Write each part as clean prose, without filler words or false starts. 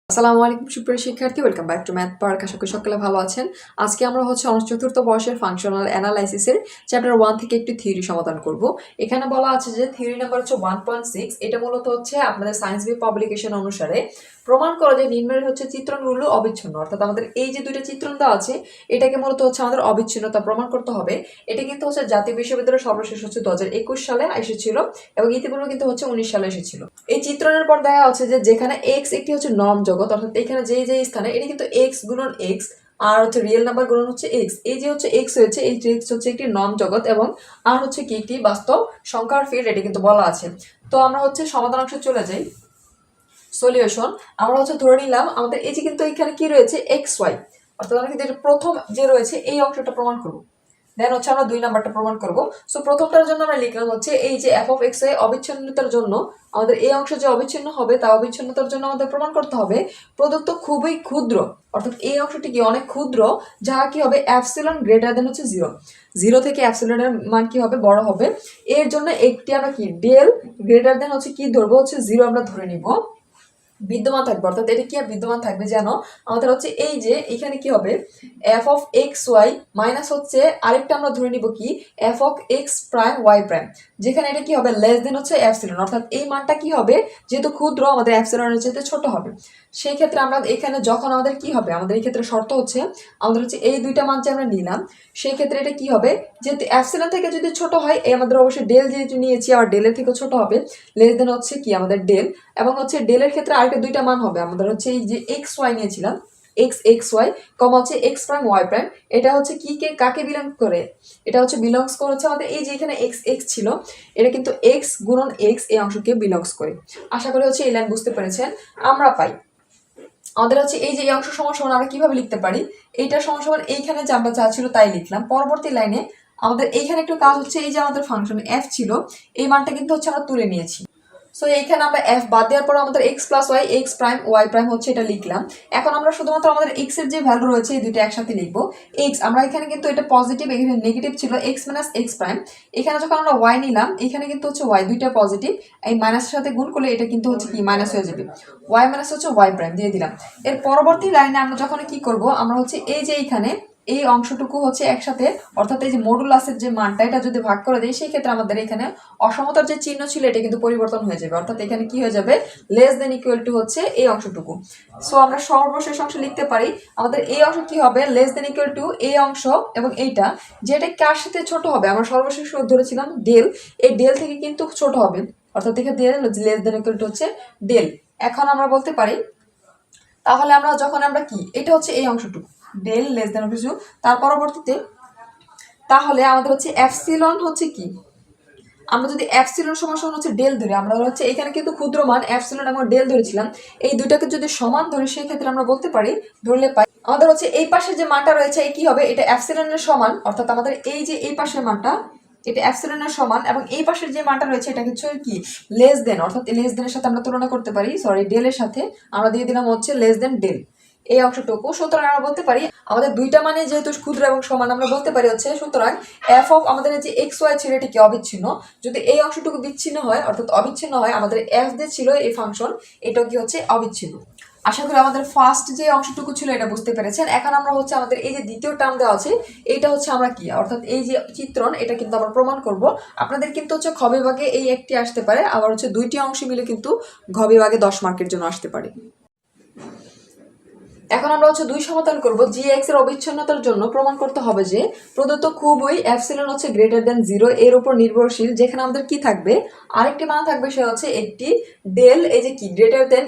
আসসালামু আলাইকুম সুপ্রিয় শিক্ষার্থী, welcome back to math park. আশা করি সকলে ভালো আছেন। আজকে আমরা অনার্স চতুর্থ বর্ষের ফাংশনাল অ্যানালাইসিসের চ্যাপ্টার 1 থেকে একটি থিওরি সমাধান করব। এখানে বলা আছে যে থিওরি নাম্বার হচ্ছে 1.6। এটা মূলত হচ্ছে আপনাদের সায়েন্স বই পাবলিকেশন অনুসারে প্রমাণ করা যায় নিম্নের হচ্ছে চিত্রণগুলো অবিচ্ছিন্ন, অর্থাৎ আমাদের এই যে দুইটা চিত্রণ দেওয়া আছে এটাকে মূলত হচ্ছে আমাদের অবিচ্ছিন্নতা প্রমাণ করতে হবে। এটা কিন্তু হচ্ছে জাতীয় বিশ্ববিদ্যালয়ের সর্বশেষ হচ্ছে 2021 সালে এসেছিল এবং ইতিপূর্বে কিন্তু হচ্ছে 19 সালে এসেছিল। এই চিত্রণের পর দেখা হচ্ছে যে যেখানে এক্স একটি হচ্ছে নর্ম জগৎ, অর্থাৎ এখানে যে যে স্থানে এটা কিন্তু এক্স গুণন এক্স আর হচ্ছে রিয়েল নাম্বার গুণন হচ্ছে এক্স। এই যে হচ্ছে এক্স হয়েছে, এই এক্স হচ্ছে একটি নর্ম জগৎ এবং আর হচ্ছে কি একটি বাস্তব সংখ্যার ফিল্ড, এটা কিন্তু বলা আছে। তো আমরা হচ্ছে সমাধান অংশে চলে যাই। সলিউশন আমরা হচ্ছে ধরে নিলাম আমাদের এই যে কিন্তু এখানে কি রয়েছে এক্স ওয়াই, অর্থাৎ আমরা কিন্তু প্রথম যে রয়েছে এই অংশটা প্রমাণ করবো। দেন হচ্ছে আমরা 2 নাম্বারটা প্রমাণ করব। সো প্রথমটার জন্য আমরা লিখলাম হচ্ছে এই যে এফ অফ এক্স এর অবিচ্ছিন্নতার জন্য আমাদের এই অংশ যে অবিচ্ছিন্ন হবে তা অবিচ্ছিন্নতার জন্য আমাদের প্রমাণ করতে হবে প্রদত্ত খুবই ক্ষুদ্র, অর্থাৎ এই অংশটি কি অনেক ক্ষুদ্র, যাহা কি হবে এপসিলন গ্রেটার দেন হচ্ছে 0। 0 থেকে এপসিলনের মান কি হবে বড় হবে। এর জন্য একটি আমরা কি ডেল গ্রেটার দেন হচ্ছে কি ধরবো হচ্ছে 0 আমরা ধরে নিব বিদ্যমান থাকবে, অর্থাৎ এটা কি বিদ্যমান থাকবে যেন আমাদের হচ্ছে এই যে এখানে কি হবে f of x y minus হচ্ছে আরেকটা আমরা ধরে নিব কি f of x prime y prime, যেখানে এটা কি হবে লেস দেন হচ্ছে এপসিলন, অর্থাৎ এই মানটা কি হবে যেহেতু ক্ষুদ্র আমাদের এপসিলনের চাইতে ছোট হবে। সেই ক্ষেত্রে আমরা এখানে যখন আমাদের কি হবে আমাদের এই ক্ষেত্রে শর্ত হচ্ছে আমাদের হচ্ছে এই দুইটা মান যে আমরা নিলাম সেই ক্ষেত্রে এটা কি হবে যেহেতু এপসিলন থেকে যদি ছোট হয় এই আমাদের অবশ্যই ডেল যেহেতু নিয়েছি আর ডেলের থেকে ছোট হবে লেস দেন হচ্ছে কি আমাদের ডেল, এবং হচ্ছে ডেলের ক্ষেত্রে আরেকটা দুইটা মান হবে আমাদের হচ্ছে এই যে এক্স ওয়াই নিয়েছিলাম এক্স এক্স ওয়াই কম হচ্ছে এক্স প্রাইম ওয়াই প্রাইম, এটা হচ্ছে কি কে কাকে বিলং করে, এটা হচ্ছে বিলংস করে হচ্ছে আমাদের এই যে এখানে এক্স এক্স ছিল এটা কিন্তু এক্স গুণন এক্স এই অংশকে বিলংস করে। আশা করি হচ্ছে এই লাইন বুঝতে পেরেছেন। আমরা পাই আমাদের হচ্ছে এই যে এই অংশ সমান আমরা কিভাবে লিখতে পারি, এইটা সমান এইখানে যে আমরা যা ছিল তাই লিখলাম। পরবর্তী লাইনে আমাদের এইখানে একটু কাজ হচ্ছে এই যে আমাদের ফাংশন এফ ছিল এই মানটা কিন্তু হচ্ছে আমরা তুলে নিয়েছি। সো এইখানে আমরা এফ বাদ দেওয়ার পর আমাদের x plus y x prime y prime হচ্ছে এটা লিখলাম। এখন আমরা শুধুমাত্র আমাদের এক্স এর যে ভ্যালু রয়েছে এই দুটো একসাথে লিখবো। এক্স আমরা এখানে কিন্তু এটা পজিটিভ এখানে নেগেটিভ ছিল এক্স মাইনাস এক্স প্রাইম, এখানে যখন আমরা ওয়াই নিলাম এখানে কিন্তু হচ্ছে ওয়াই দুইটা পজিটিভ, এই মাইনাসের সাথে গুণ করলে এটা কিন্তু হচ্ছে কি মাইনাস হয়ে যাবে, ওয়াই মাইনাস হচ্ছে ওয়াই প্রাইম দিয়ে দিলাম। এর পরবর্তী লাইনে আমরা যখন কি করব আমরা হচ্ছে এই যে এইখানে এই অংশটুকু হচ্ছে একসাথে, অর্থাৎ এই যে মডুলাসের যে মানটা এটা যদি ভাগ করে দেয় সেই ক্ষেত্রে আমাদের এখানে অসমতার যে চিহ্ন ছিল এটা কিন্তু পরিবর্তন হয়ে যাবে, অর্থাৎ এখানে কি হয়ে যাবে লেস দেন ইকুয়াল টু হচ্ছে এই অংশটুকু। সো আমরা সর্বশেষ অংশ লিখতে পারি আমাদের এই অংশ কি হবে লেস দেন ইকুয়াল টু এই অংশ এবং এইটা যেটা কার সাথে ছোট হবে আমরা সর্বশেষ ধরেছিলাম ডেল, এই ডেল থেকে কিন্তু ছোট হবে, অর্থাৎ এখানে লেস দেন ইকুয়াল টু হচ্ছে ডেল। এখন আমরা বলতে পারি তাহলে আমরা যখন আমরা কি এটা হচ্ছে এই অংশটুকু ডেল লেস দেন কিছু তার পরবর্তীতে তাহলে আমাদের হচ্ছে এপসিলন হচ্ছে কি আমরা যদি এপসিলন সমান হচ্ছে ডেল ধরি, আমরা হচ্ছে এখানে কিন্তু ক্ষুদ্র মান এপসিলন আমরা ডেল ধরেছিলাম, এই দুইটাকে যদি সমান ধরি সেই ক্ষেত্রে আমরা বলতে পারি ধরলে পাই আমাদের হচ্ছে এই পাশে যে মানটা রয়েছে এই কি হবে এটা এপসিলনের সমান, অর্থাৎ আমাদের এই যে এই পাশের মানটা এটা এপসিলনের সমান এবং এই পাশের যে মানটা রয়েছে এটা হচ্ছে কি লেস দেন, অর্থাৎ লেস দেনের সাথে আমরা তুলনা করতে পারি ডেলের সাথে আমরা দিয়ে দিলাম হচ্ছে লেস দেন ডেল এই অংশটুকু। সুতরাং আমরা বলতে পারি আমাদের দুইটা মানে যেহেতু ক্ষুদ্র এবং সমান আমরা বলতে পারি হচ্ছে সুতরাং এফ অফ আমাদের যে এক্স ওয়াই ছিল এটি কি অবিচ্ছিন্ন, যদি এই অংশটুকু বিচ্ছিন্ন হয় অর্থাৎ অবিচ্ছিন্ন হয় আমাদের এফ যে ছিল এই ফাংশন এটাও কি হচ্ছে অবিচ্ছিন্ন। আশা করি আমাদের ফার্স্ট যে অংশটুকু ছিল এটা বুঝতে পেরেছেন। এখন আমরা হচ্ছে আমাদের এই যে দ্বিতীয় টার্ম দেওয়া আছে এইটা হচ্ছে আমরা কি অর্থাৎ এই যে চিত্রণ এটা কিন্তু আমরা প্রমাণ করব। আপনাদের কিন্তু হচ্ছে খ বিভাগে এই একটি আসতে পারে, আবার হচ্ছে দুইটি অংশ মিলে কিন্তু ঘ বিভাগে 10 মার্কের জন্য আসতে পারে। এখন আমরা হচ্ছে 2 সমাধান করব। জি এক্স এর অবিচ্ছিন্নতার জন্য প্রমাণ করতে হবে যে প্রদত্ত খুবই এপসিলন হচ্ছে গ্রেটার দেন 0 এর উপর নির্ভরশীল, যেখানে আমাদের কি থাকবে আরেকটি মান থাকবে সে হচ্ছে একটি ডেল এই যে কি গ্রেটার দেন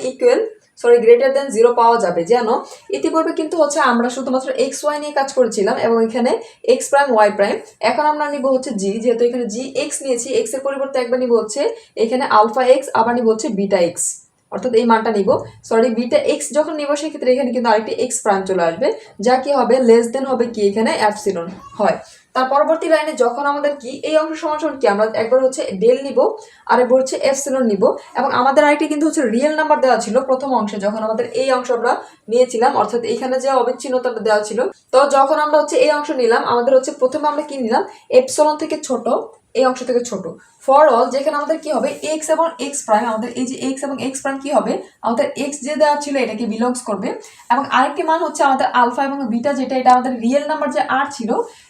গ্রেটার দেন 0 পাওয়া যাবে, যেন ইতিপূর্বে কিন্তু হচ্ছে আমরা শুধুমাত্র এক্স ওয়াই নিয়ে কাজ করেছিলাম এবং এখানে এক্স প্রাইম ওয়াই প্রাইম। এখন আমরা নিব হচ্ছে জি, যেহেতু এখানে জি এক্স নিয়েছি এক্স এর পরিবর্তে একবার নিব হচ্ছে এখানে আলফা এক্স আবার নিব হচ্ছে বিটা এক্স, অর্থাৎ এই মানটা নিব বিটা এক্স যখন নিব সেক্ষেত্রে এখানে কিন্তু আরেকটি এক্স প্রাইম চলে আসবে যা কি হবে লেস দেন হবে কি এখানে এপসিলন হয়। তার পরবর্তী লাইনে যখন আমাদের কি এই অংশ সমান কি আমরা একবার হচ্ছে ডেল নিব আর একবার হচ্ছে এপসিলন নিব, এবং আমাদের আরেকটি কিন্তু হচ্ছে রিয়েল নাম্বার দেওয়া ছিল প্রথম অংশে যখন আমাদের এই অংশ আমরা নিয়েছিলাম, অর্থাৎ এখানে যে অবিচ্ছিন্নতাটা দেওয়া ছিল। তো যখন আমরা হচ্ছে এই অংশ নিলাম আমাদের হচ্ছে প্রথমে আমরা কি নিলাম এপসিলন থেকে ছোট এই অংশ থেকে ছোট। ফর অল যেখানে আমাদের কি হবে এক্স এবং এক্স প্রাইম, আমাদের এই যে এক্স এবং এক্স প্রাইম কি হবে, আমাদের এক্স যে দেওয়া ছিল এটাকে বিলংস করবে, এবং আরেকটি মান হচ্ছে আমাদের আলফা এবং বিটা, যেটা এটা আমাদের রিয়েল নাম্বার যে আর ছিল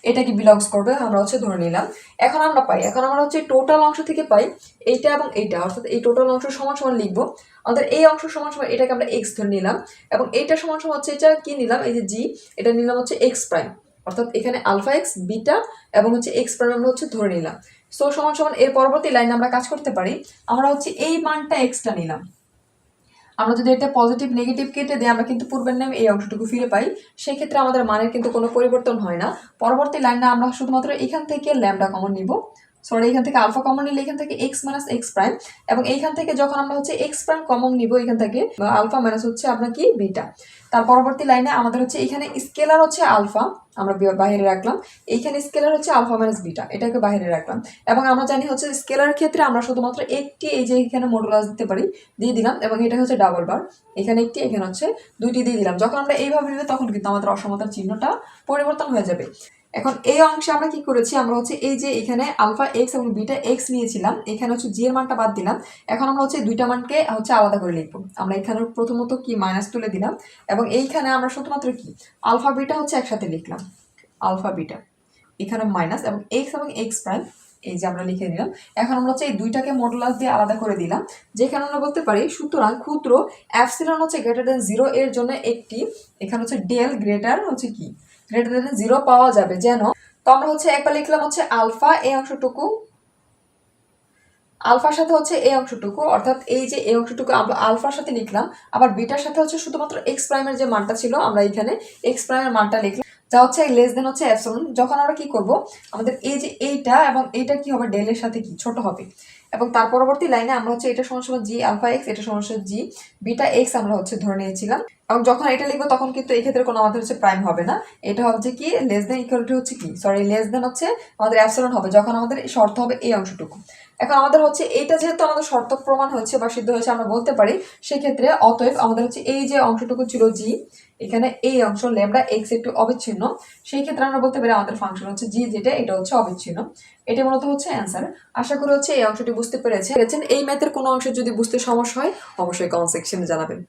এটাকে বিলংস করবে, আমরা হচ্ছে ধরে নিলাম। এখন আমরা হচ্ছে টোটাল অংশ থেকে পাই এইটা এবং এইটা, অর্থাৎ এই টোটাল অংশ সমান সমান লিখবো। আমাদের এই অংশ সমান সমান এটাকে আমরা এক্স ধরে নিলাম, এবং এইটা সমান সমান হচ্ছে এটা কি নিলাম, এই যে জি, এটা নিলাম হচ্ছে এক্স প্রাইম, অর্থাৎ এখানে আলফা এক্স বিটা এবং হচ্ছে এক্স প্রাইম আমরা হচ্ছে ধরে নিলাম। সো সমান সমান এর পরবর্তী লাইনে আমরা কাজ করতে পারি, আমরা হচ্ছে এই মানটা এক্সটা নিলাম। আমরা যদি এটা পজিটিভ নেগেটিভ কেটে দিই আমরা কিন্তু পূর্বের নামে এই অংশটুকু ফিরে পাই, সেই ক্ষেত্রে আমাদের মানের কিন্তু কোনো পরিবর্তন হয় না। পরবর্তী লাইনে আমরা শুধুমাত্র এখান থেকে ল্যামডা কমন নিব, সরি এখান থেকে আলফা কমন নিলে এখান থেকে এক্স মাইনাস এক্স প্রাইম, এবং এইখান থেকে যখন আমরা হচ্ছে এক্স প্রাইম কমন নিব এখান থেকে আলফা মাইনাস হচ্ছে আপনার কি বিটা। তার পরবর্তী লাইনে আমাদের হচ্ছে এখানে স্কেলার হচ্ছে আলফা, আমরা বাইরে রাখলাম, এইখানে স্কেলার হচ্ছে আলফা মাইনাস বিটা, এটাকে বাইরে রাখলাম। এবং আমরা জানি হচ্ছে স্কেলার ক্ষেত্রে আমরা শুধুমাত্র একটি এই যে এখানে মডুলাস দিতে পারি, দিয়ে দিলাম, এবং এটা হচ্ছে ডাবল বার, এখানে একটি এখানে হচ্ছে দুইটি দিয়ে দিলাম। যখন আমরা এইভাবে নিব তখন কিন্তু আমাদের অসমতার চিহ্নটা পরিবর্তন হয়ে যাবে। এখন এই অংশে আমরা কি করেছি, আমরা হচ্ছে এই যে এখানে আলফা এক্স এবং বিটা এক্স নিয়েছিলাম, এখানে হচ্ছে জি এর মানটা বাদ দিলাম। এখন আমরা হচ্ছে দুইটা মানকে হচ্ছে আলাদা করে লিখবো। আমরা এখানে প্রথমত কি মাইনাস তুলে দিলাম, এবং এইখানে আমরা শুধুমাত্র কি আলফা বিটা হচ্ছে একসাথে লিখলাম, আলফা বিটা এখানে মাইনাস, এবং এক্স প্রাইম এই যে আমরা লিখে দিলাম। এখন আমরা হচ্ছে এই দুইটাকে মডুলাস দিয়ে আলাদা করে দিলাম, যেখানে আমরা বলতে পারি সুতরাং ক্ষুদ্র এপসিলন হচ্ছে গ্রেটার দেন 0 এর জন্য একটি, এখানে হচ্ছে ডেল গ্রেটার হচ্ছে কি গ্রেটার দেন 0 পাওয়া যাবে যেন। তো আমরা হচ্ছে একবার লিখলাম হচ্ছে আলফা এই অংশটুকু, আলফার সাথে হচ্ছে এই অংশটুকু, অর্থাৎ এই যে এই অংশটুকু আমরা আলফার সাথে লিখলাম, আবার বিটার সাথে হচ্ছে শুধুমাত্র এক্স প্রাইমের যে মানটা ছিল আমরা এখানে এক্স প্রাইমের মানটা লিখলাম, যা হচ্ছে লেস দেন হচ্ছে এপসিলন। যখন আমরা কি করব, আমাদের এই যে এইটা এবং এইটা কি হবে, ডেলের সাথে কি ছোট হবে, এবং তার পরবর্তী লাইনে আমরা হচ্ছে এটা সমান সমান জি আলফা এক্স, এটা সমান সমান জি বিটা এক্স আমরা হচ্ছে ধরে নিয়েছিলাম। এবং যখন এটা লিখবো তখন কিন্তু এই ক্ষেত্রে কোনো আমাদের হচ্ছে প্রাইম হবে না, এটা হচ্ছে কি লেস দেন ইকুয়াল টু হচ্ছে কি সরি লেস দেন হচ্ছে আমাদের এপসিলন হবে যখন আমাদের শর্ত হবে এই অংশটুকু। এখন আমাদের হচ্ছে এইটা যেহেতু আমাদের শর্ত প্রমাণ হচ্ছে বা সিদ্ধ হয়েছে আমরা বলতে পারি, সেক্ষেত্রে অতএব আমাদের হচ্ছে এই যে অংশটুকু ছিল জি, এখানে এই অংশ ল্যামডা এক্স একটু অবিচ্ছিন্ন, সেই ক্ষেত্রে আমরা বলতে পারি আমাদের ফাংশন হচ্ছে জি যেটা এটা হচ্ছে অবিচ্ছিন্ন। এটা মূলত হচ্ছে অ্যান্সার। আশা করি হচ্ছে এই অংশটি বুঝতে পেরেছেন। এই ম্যাথের কোনো অংশ যদি বুঝতে সমস্যা হয় অবশ্যই কমেন্ট সেকশনে জানাবেন।